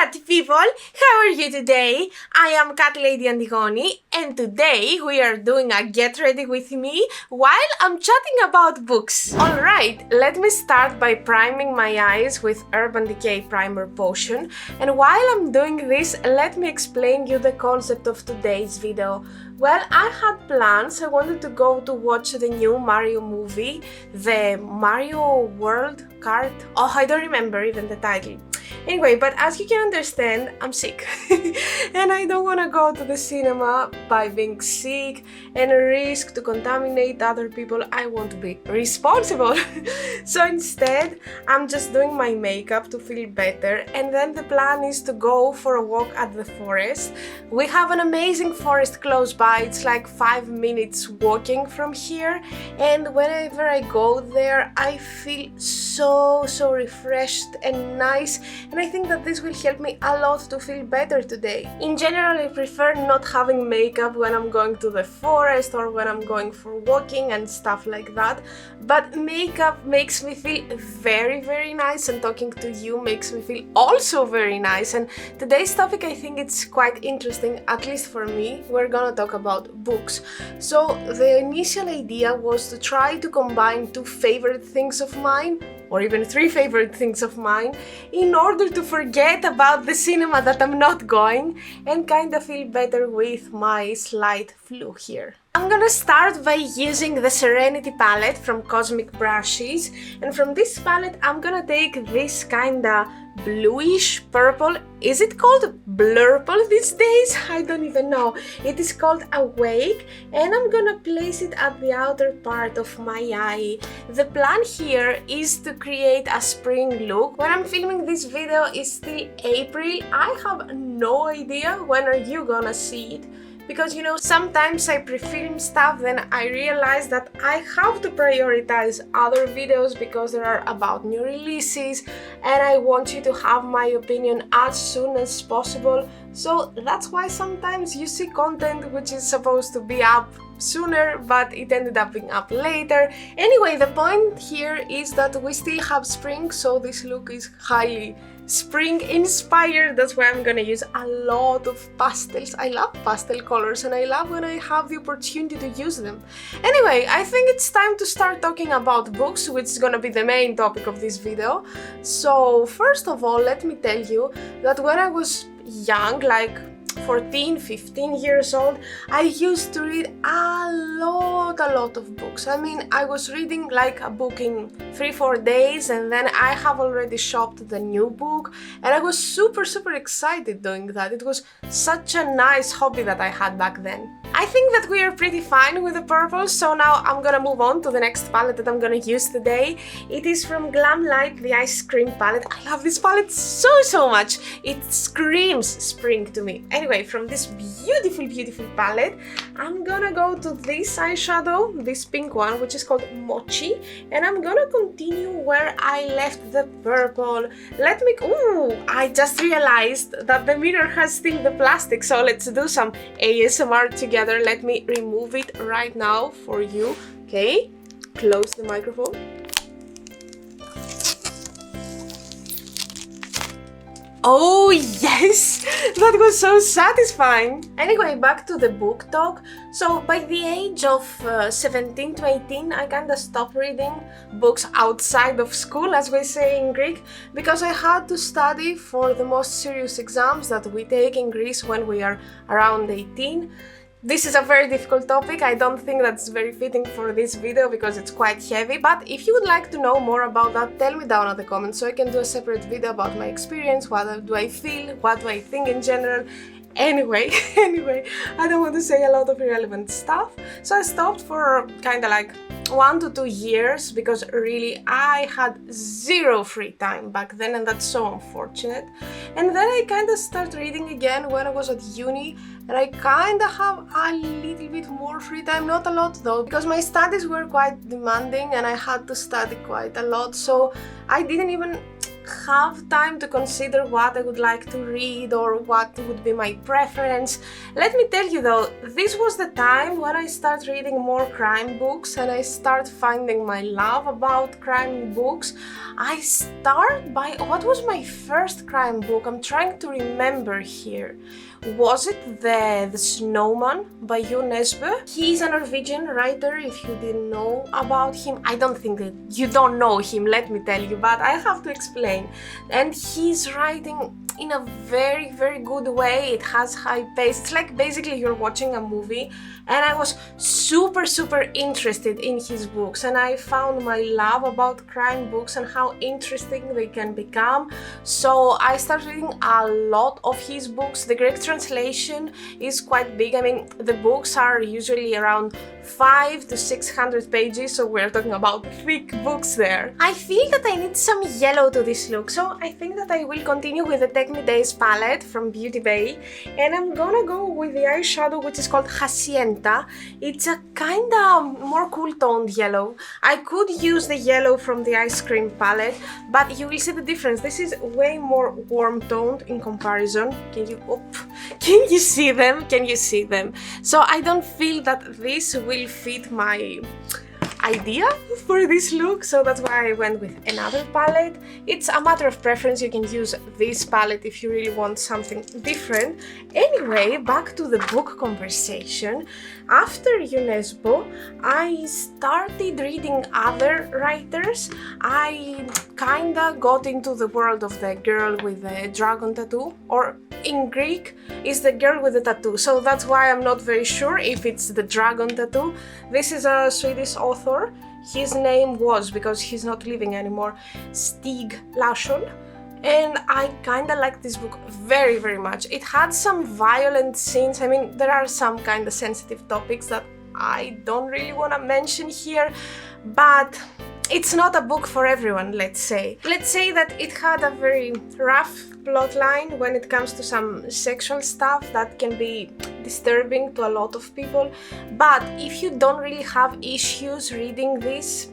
Chatty people, how are you today? I am Catlady Antigoni, and today we are doing a get ready with me while I'm chatting about books. Alright, let me start by priming my eyes with Urban Decay Primer Potion, and while I'm doing this, let me explain you the concept of today's video. Well, I had plans. I wanted to go to watch the new Mario movie, the Mario World Kart. Oh, I don't remember even the title. Anyway, but as you can understand, I'm sick and I don't want to go to the cinema by being sick and risk to contaminate other people. I want to be responsible. So instead, I'm just doing my makeup to feel better, and then the plan is to go for a walk at the forest. We have an amazing forest close by. It's like 5 minutes walking from here, and whenever I go there, I feel so refreshed and nice. And I think that this will help me a lot to feel better today. In general, I prefer not having makeup when I'm going to the forest or when I'm going for walking and stuff like that. But makeup makes me feel very nice, and talking to you makes me feel also very nice. And today's topic, I think it's quite interesting, at least for me. We're gonna talk about books. So the initial idea was to try to combine 2 favorite things of mine, or even 3 favorite things of mine, in order to forget about the cinema that I'm not going and kinda feel better with my slight flu here. I'm gonna start by using the Serenity palette from Cosmic Brushes, and from this palette I'm gonna take this kinda bluish purple. Is it called blurple these days? I don't even know. It is called Awake, and I'm gonna place it at the outer part of my eye. The plan here is to create a spring look. When I'm filming this video is still April. I have no idea when are you gonna see it. Because, you know, sometimes I pre-film stuff, then I realize that I have to prioritize other videos because they are about new releases, and I want you to have my opinion as soon as possible. So that's why sometimes you see content which is supposed to be up sooner, but it ended up being up later. Anyway, the point here is that we still have spring, so this look is highly spring inspired. That's why I'm gonna use a lot of pastels. I love pastel colors, and I love when I have the opportunity to use them. Anyway, I think it's time to start talking about books, which is gonna be the main topic of this video. So first of all, let me tell you that when I was young, like 14, 15 years old, I used to read a lot of books. I mean, I was reading like a book in 3-4 days, and then I have already shopped the new book, and I was super excited doing that. It was such a nice hobby that I had back then. I think that we are pretty fine with the purple, so now I'm gonna move on to the next palette that I'm gonna use today. It is from Glam Light, the Ice Cream palette. I love this palette so much. It screams spring to me. Anyway, from this beautiful palette, I'm gonna go to this eyeshadow, this pink one, which is called Mochi, and I'm gonna continue where I left the purple. Ooh, I just realized that the mirror has still the plastic, so let's do some ASMR together. Let me remove it right now for you. Okay, close the microphone. Oh yes, that was so satisfying. Anyway, back to the book talk. So by the age of 17 to 18, I kinda stopped reading books outside of school, as we say in Greek, because I had to study for the most serious exams that we take in Greece when we are around 18. This is a very difficult topic. I don't think that's very fitting for this video because it's quite heavy, but if you would like to know more about that, tell me down in the comments so I can do a separate video about my experience, what do I feel, what do I think in general. Anyway, I don't want to say a lot of irrelevant stuff, so I stopped for kinda like 1 to 2 years because really I had 0 free time back then, and that's so unfortunate. And then I kinda started reading again when I was at uni, and I kinda have a little bit more free time, not a lot though, because my studies were quite demanding and I had to study quite a lot, so I didn't even have time to consider what I would like to read or what would be my preference. Let me tell you though, this was the time when I started reading more crime books and I start finding my love about crime books. I start by, what was my first crime book? I'm trying to remember here. Was it the Snowman by Jo Nesbø? He's a Norwegian writer, if you didn't know about him. I don't think that you don't know him, let me tell you, but I have to explain. And he's writing in a very, very good way. It has high pace. It's like basically you're watching a movie, and I was super, super interested in his books, and I found my love about crime books and how interesting they can become. So I started reading a lot of his books. The Greek translation is quite big. I mean, the books are usually around 500 to 600 pages, so we're talking about thick books there. I feel that I need some yellow to this look, so I think that I will continue with the Take Me Days palette from Beauty Bay, and I'm gonna go with the eyeshadow which is called Hacienda. It's a kinda more cool toned yellow. I could use the yellow from the ice cream palette, but you will see the difference. This is way more warm toned in comparison. Can you see them? Can you see them? So I don't feel that this will fit my idea for this look, so that's why I went with another palette. It's a matter of preference. You can use this palette if you really want something different. Anyway, back to the book conversation. After Jo Nesbø, I started reading other writers. I kinda got into the world of the girl with the dragon tattoo, or in Greek is the girl with the tattoo, so that's why I'm not very sure if it's the dragon tattoo. This is a Swedish author. His name was, because he's not living anymore, Stig Larsson. And I kinda like this book very, very much. It had some violent scenes. I mean, there are some kinda sensitive topics that I don't really wanna mention here, but it's not a book for everyone, let's say. Let's say that it had a very rough plotline when it comes to some sexual stuff that can be disturbing to a lot of people, but if you don't really have issues reading this,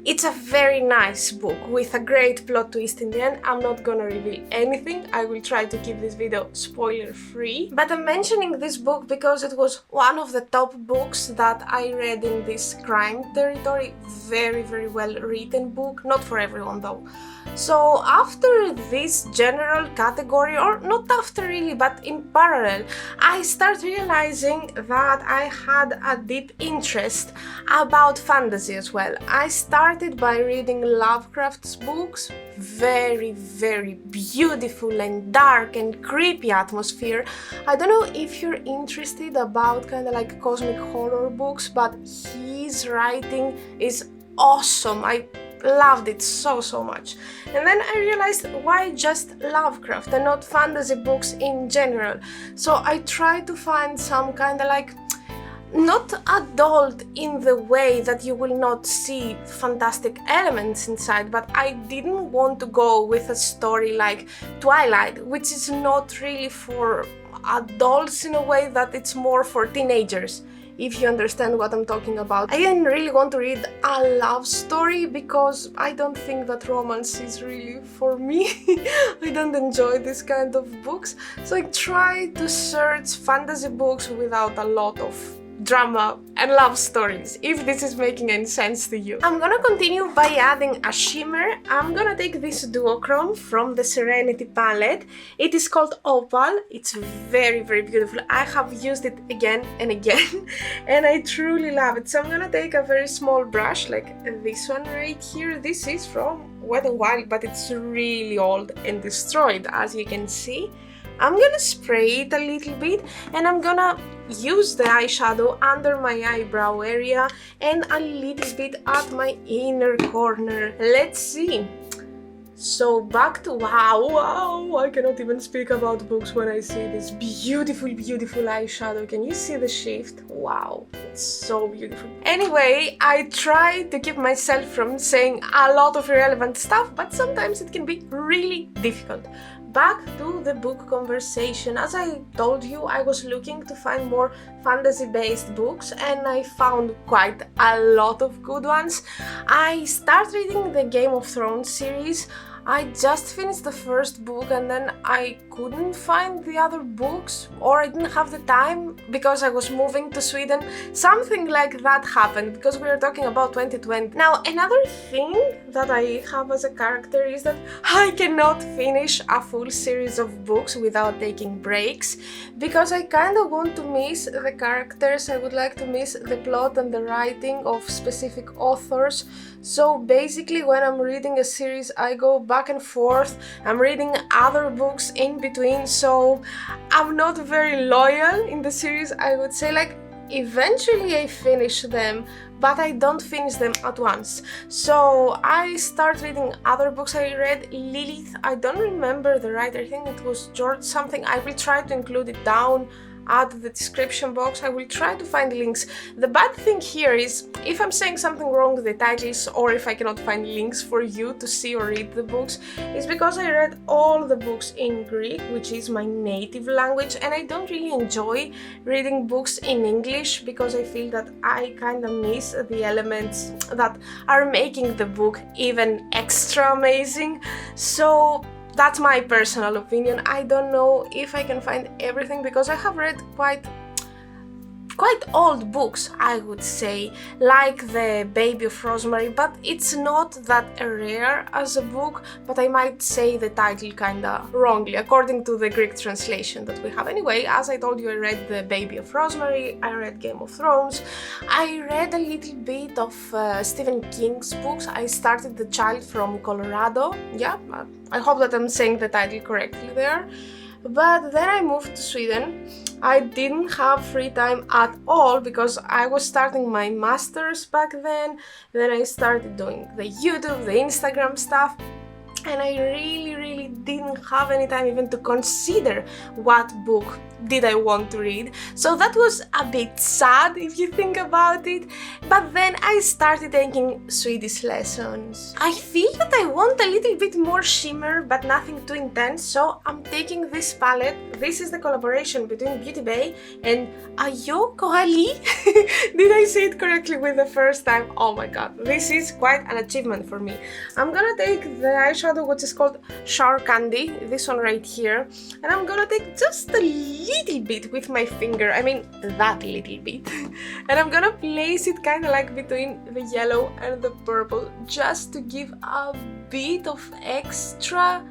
it's a very nice book with a great plot twist in the end. I'm not gonna reveal anything. I will try to keep this video spoiler free. But I'm mentioning this book because it was one of the top books that I read in this crime territory. Very, very well written book. Not for everyone though. So after this general category, or not after really, but in parallel, I started realizing that I had a deep interest about fantasy as well. I started by reading Lovecraft's books. Very, very beautiful and dark and creepy atmosphere. I don't know if you're interested about kind of like cosmic horror books, but his writing is awesome. I loved it so much. And then I realized, why just Lovecraft and not fantasy books in general? So I tried to find some kind of like, not adult in the way that you will not see fantastic elements inside, but I didn't want to go with a story like Twilight, which is not really for adults in a way that it's more for teenagers, if you understand what I'm talking about. I didn't really want to read a love story because I don't think that romance is really for me. I don't enjoy this kind of books. So I tried to search fantasy books without a lot of drama and love stories, if this is making any sense to you. I'm gonna continue by adding a shimmer. I'm gonna take this duochrome from the Serenity palette. It is called Opal. It's very, very beautiful. I have used it again and again and I truly love it. So I'm gonna take a very small brush like this one right here. This is from Wet n Wild, but it's really old and destroyed, as you can see. I'm gonna spray it a little bit and I'm gonna use the eyeshadow under my eyebrow area and a little bit at my inner corner. Let's see. So back to wow, I cannot even speak about books when I see this beautiful eyeshadow. Can you see the shift? Wow, it's so beautiful. Anyway, I try to keep myself from saying a lot of irrelevant stuff, but sometimes it can be really difficult. Back to the book conversation. As I told you, I was looking to find more fantasy-based books and I found quite a lot of good ones. I started reading the Game of Thrones series. I just finished the first book and then I couldn't find the other books, or I didn't have the time because I was moving to Sweden. Something like that happened because we are talking about 2020. Now, another thing that I have as a character is that I cannot finish a full series of books without taking breaks because I kind of want to miss the characters. I would like to miss the plot and the writing of specific authors. So basically, when I'm reading a series, I go back and forth. I'm reading other books in between, so I'm not very loyal in the series, I would say. Like, eventually I finish them, but I don't finish them at once. So I start reading other books. I read Lilith. I don't remember the writer. I think it was George something. I will try to include it down at the description box. I will try to find the links. The bad thing here is if I'm saying something wrong with the titles, or if I cannot find links for you to see or read the books, is because I read all the books in Greek, which is my native language, and I don't really enjoy reading books in English because I feel that I kind of miss the elements that are making the book even extra amazing. So that's my personal opinion. I don't know if I can find everything because I have read quite old books, I would say, like The Baby of Rosemary, but it's not that rare as a book, but I might say the title kinda wrongly according to the Greek translation that we have. Anyway, as I told you, I read The Baby of Rosemary, I read Game of Thrones, I read a little bit of Stephen King's books. I started The Child from Colorado. Yeah, I hope that I'm saying the title correctly there. But then I moved to Sweden. I didn't have free time at all because I was starting my masters back then. Then I started doing the YouTube, the Instagram stuff. And I really didn't have any time even to consider what book did I want to read. So that was a bit sad if you think about it. But then I started taking Swedish lessons. I feel that I want a little bit more shimmer, but nothing too intense. So I'm taking this palette. This is the collaboration between Beauty Bay and Antigoni. Did I say it correctly with the first time? Oh my god, this is quite an achievement for me. I'm gonna take the eyeshadow which is called Shower Candy, this one right here, and I'm gonna take just a little bit with my finger, I mean that little bit, and I'm gonna place it kind of like between the yellow and the purple just to give a bit of extra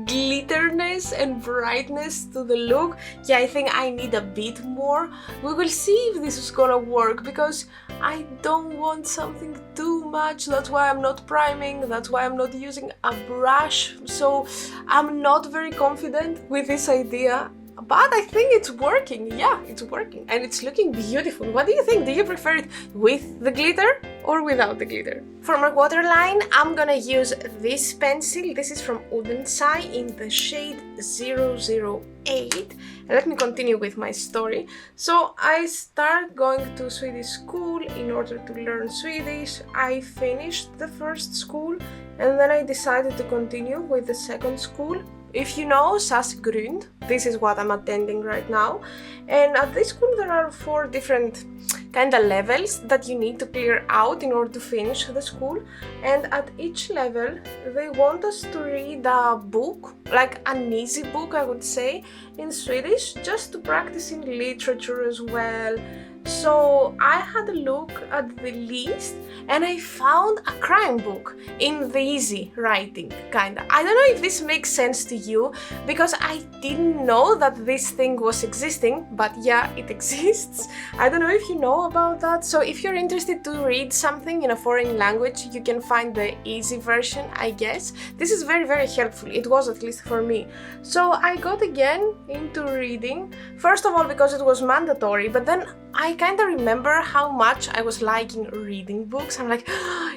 glitterness and brightness to the look. Yeah, I think I need a bit more. We will see if this is gonna work because I don't want something too much. That's why I'm not priming, that's why I'm not using a brush. So I'm not very confident with this idea. But I think it's working. Yeah, it's working and it's looking beautiful. What do you think? Do you prefer it with the glitter or without the glitter? For my waterline, I'm gonna use this pencil. This is from Udensai in the shade 008. And let me continue with my story. So I start going to Swedish school in order to learn Swedish. I finished the first school and then I decided to continue with the second school. If you know SAS Grund, this is what I'm attending right now. And at this school there are 4 different kind of levels that you need to clear out in order to finish the school. And at each level they want us to read a book, like an easy book I would say, in Swedish, just to practice in literature as well. So I had a look at the list and I found a crime book in the easy writing, kinda. I don't know if this makes sense to you because I didn't know that this thing was existing, but yeah, it exists. I don't know if you know about that. So if you're interested to read something in a foreign language, you can find the easy version, I guess. This is very helpful. It was, at least for me. So I got again into reading, first of all because it was mandatory, but then I kind of remember how much I was liking reading books. I'm like,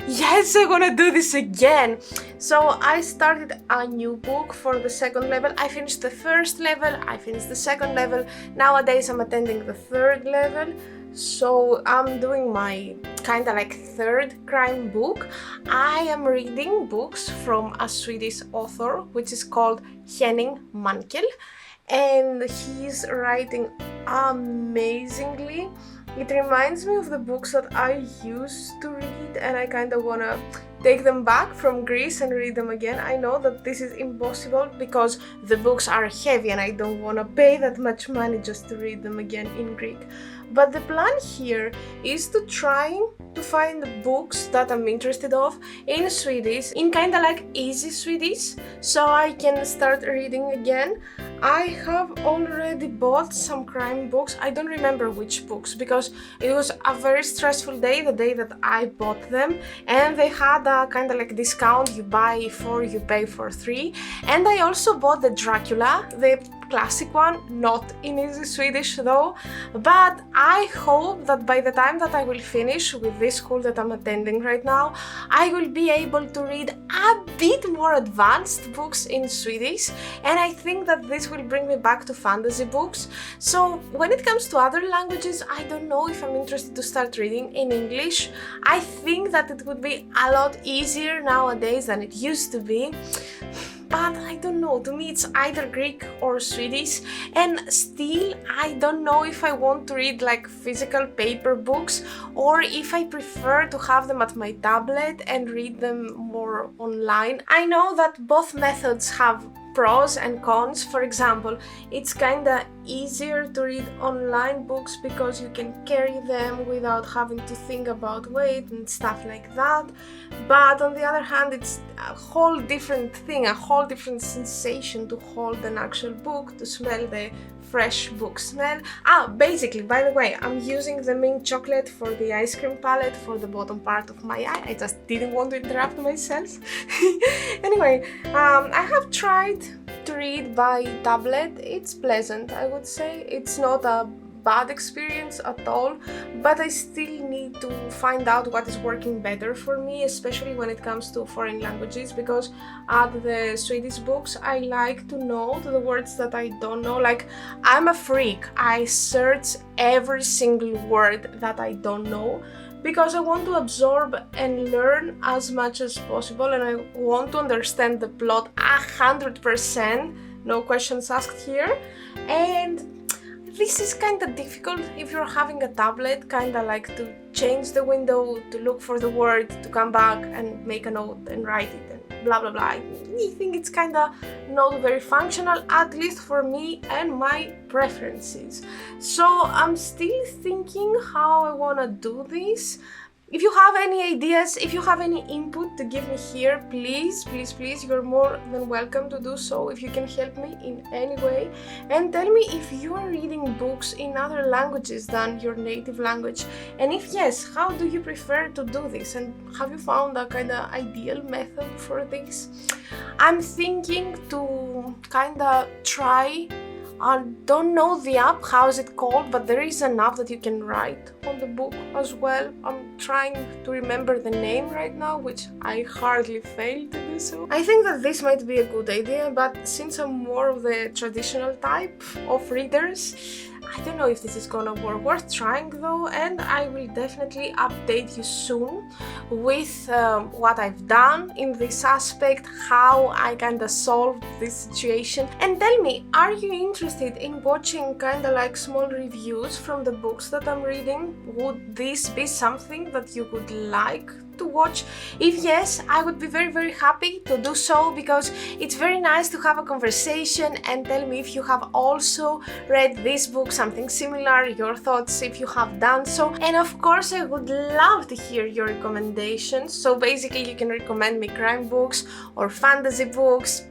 yes, I'm gonna do this again. So I started a new book for the second level. I finished the first level, I finished the second level. Nowadays I'm attending the third level. So I'm doing my kind of like third crime book. I am reading books from a Swedish author which is called Henning Mankell. And he's writing amazingly. It reminds me of the books that I used to read and I kind of want to take them back from Greece and read them again. I know that this is impossible because the books are heavy and I don't want to pay that much money just to read them again in Greek. But the plan here is to try to find books that I'm interested of in Swedish, in kinda like easy Swedish, so I can start reading again. I have already bought some crime books. I don't remember which books because it was a very stressful day, the day that I bought them, and they had a kind of like discount, you buy 4, you pay for 3. And I also bought the Dracula, the classic one, not in easy Swedish though, but I hope that by the time that I will finish with this school that I'm attending right now, I will be able to read a bit more advanced books in Swedish, and I think that this will bring me back to fantasy books. So when it comes to other languages, I don't know if I'm interested to start reading in English. I think that it would be a lot easier nowadays than it used to be. But I don't know, to me it's either Greek or Swedish, and still I don't know if I want to read like physical paper books or if I prefer to have them at my tablet and read them more online. I know that both methods have pros and cons. For example, it's kinda easier to read online books because you can carry them without having to think about weight and stuff like that. But on the other hand, it's a whole different thing, a whole different sensation to hold an actual book, to smell the fresh book smell. Basically, by the way, I'm using the mint chocolate for the ice cream palette for the bottom part of my eye. I just didn't want to interrupt myself. Anyway, I have tried to read by tablet. It's pleasant, I would say. It's not a bad experience at all, but I still need to find out what is working better for me, especially when it comes to foreign languages, because at the Swedish books I like to know the words that I don't know. Like, I'm a freak, I search every single word that I don't know because I want to absorb and learn as much as possible, and I want to understand the plot 100%, no questions asked here. And this is kind of difficult if you're having a tablet, kind of like to change the window, to look for the word, to come back and make a note and write it and blah blah blah. I think it's kind of not very functional, at least for me and my preferences. So I'm still thinking how I want to do this. If you have any ideas, if you have any input to give me here, please, you're more than welcome to do so if you can help me in any way. And tell me if you are reading books in other languages than your native language. And if yes, how do you prefer to do this? And have you found a kind of ideal method for this? I'm thinking to kind of try, I don't know the app, how is it called, but there is an app that you can write on the book as well. I'm trying to remember the name right now, which I hardly fail to do so. I think that this might be a good idea, but since I'm more of the traditional type of readers, I don't know if this is gonna work. Worth trying though, and I will definitely update you soon with what I've done in this aspect, how I kinda solved this situation. And tell me, are you interested in watching kinda like small reviews from the books that I'm reading? Would this be something that you would like to watch? If yes, I would be very happy to do so, because it's very nice to have a conversation and tell me if you have also read this book, something similar, your thoughts if you have done so. And of course I would love to hear your recommendations. So basically you can recommend me crime books or fantasy books,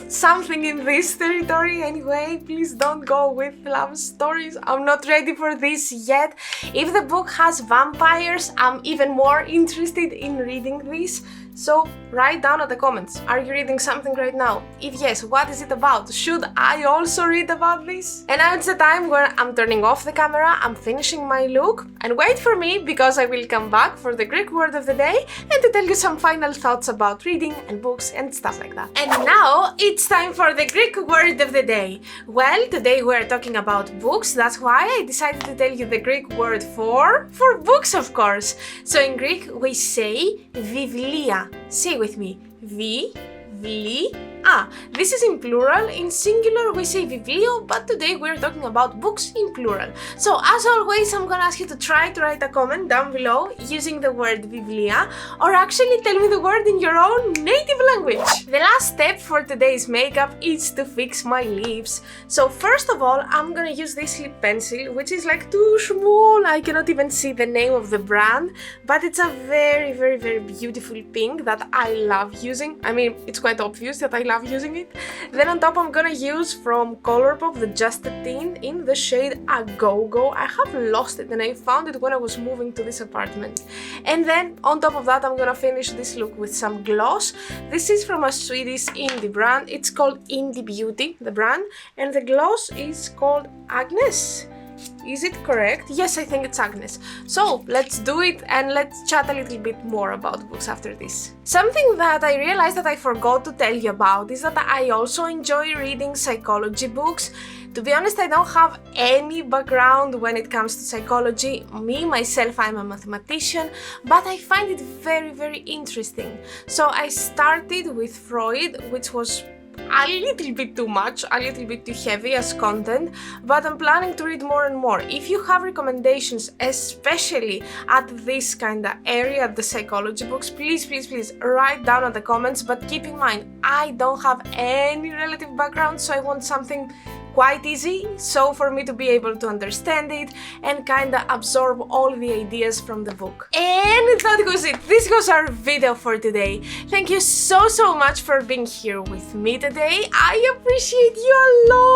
something in this territory. Anyway, please don't go with love stories, I'm not ready for this yet. If the book has vampires, I'm even more interested in reading this. So write down in the comments, are you reading something right now? If yes, what is it about? Should I also read about this? And now it's the time where I'm turning off the camera, I'm finishing my look, and wait for me because I will come back for the Greek word of the day and to tell you some final thoughts about reading and books and stuff like that. And now it's time for the Greek word of the day. Well, today we're talking about books, that's why I decided to tell you the Greek word for books, of course. So in Greek we say βιβλία. Say with me, βιβλία. This is in plural. In singular we say biblio, but today we're talking about books in plural. So as always, I'm gonna ask you to try to write a comment down below using the word biblia, or actually tell me the word in your own native language. The last step for today's makeup is to fix my lips. So first of all, I'm gonna use this lip pencil, which is like too small. I cannot even see the name of the brand, but it's a very, very, very beautiful pink that I love using. I mean, it's quite obvious that I love using it. Then on top I'm gonna use from Colourpop the Just a Tint in the shade A Go Go. I have lost it and I found it when I was moving to this apartment. And then on top of that I'm gonna finish this look with some gloss. This is from a Swedish indie brand. It's called Indie Beauty, the brand, and the gloss is called Agnes. Is it correct? Yes, I think it's Agnes. So let's do it and let's chat a little bit more about books after this. Something that I realized that I forgot to tell you about is that I also enjoy reading psychology books. To be honest, I don't have any background when it comes to psychology. Me, myself, I'm a mathematician, but I find it very, very interesting. So I started with Freud, which was a little bit too much, a little bit too heavy as content, but I'm planning to read more and more. If you have recommendations, especially at this kind of area, at the psychology books, please write down in the comments, but keep in mind, I don't have any relative background, so I want something quite easy, so for me to be able to understand it and kinda absorb all the ideas from the book. And that was it. This was our video for today. Thank you so much for being here with me today. I appreciate you a lot.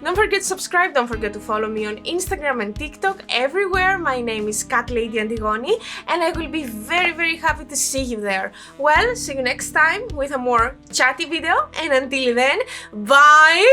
Don't forget to subscribe, don't forget to follow me on Instagram and TikTok. Everywhere my name is Catlady Antigoni, and I will be very happy to see you there. Well, see you next time with a more chatty video, and until then, bye!